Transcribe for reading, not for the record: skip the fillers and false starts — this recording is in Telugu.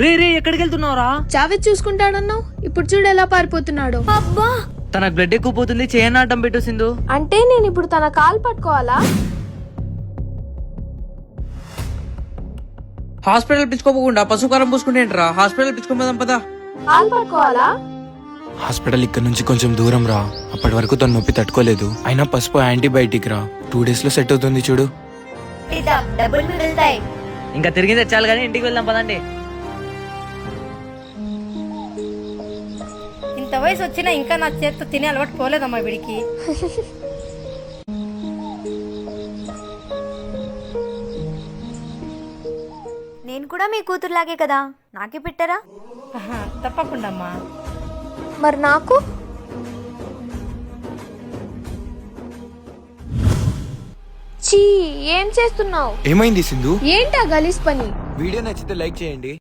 రే రే ఎక్కడికి వెళ్తున్నావురా? జావేద్ చూసుకుంటాడన్నావు, ఇప్పుడు చూడు ఎలా పారిపోతున్నాడు. అబ్బా తనకు బ్లడ్ ఎక్కువ పోతుంది, చేయని అడ్డం పెట్టు సింధు. అంటే నేను ఇప్పుడు తన కాలు పట్టుకోవాలా? హాస్పిటల్ పిచ్చుకోకుండా పశుకారం పూసుకుంటేంట్రా? హాస్పిటల్ పిచ్చుకోదాం పదా. కాలు పట్టుకోవాలా? హాస్పిటల్ ఇక్కడ నుంచి కొంచెం దూరం రా. అప్పటి వరకు తను నొప్పి తట్టుకోలేదు. అయినా పసుపు యాంటీబయాటిక్ రా, 2 days లో సెట్ అవుతుంది చూడు. డబ్బులు మిగులుతాయి. ఇంకా తిరిగి తెచ్చాలి కానీ ఇంటికి వెళ్దాం పదండి. ఇంత వయసు వచ్చినా ఇంకా నా చేతితో తినే అలవాటు పోలేదమ్మా వీడికి. నేను కూడా మీ కూతురులాగే కదా, నాకే పెట్టారా? తప్పకుండా అమ్మా. మరి నాకు? చీ, ఏం చేస్తున్నావు? ఏమైంది సింధు? ఏంటా గలీజ్ పని? వీడియో నచ్చితే లైక్ చేయండి.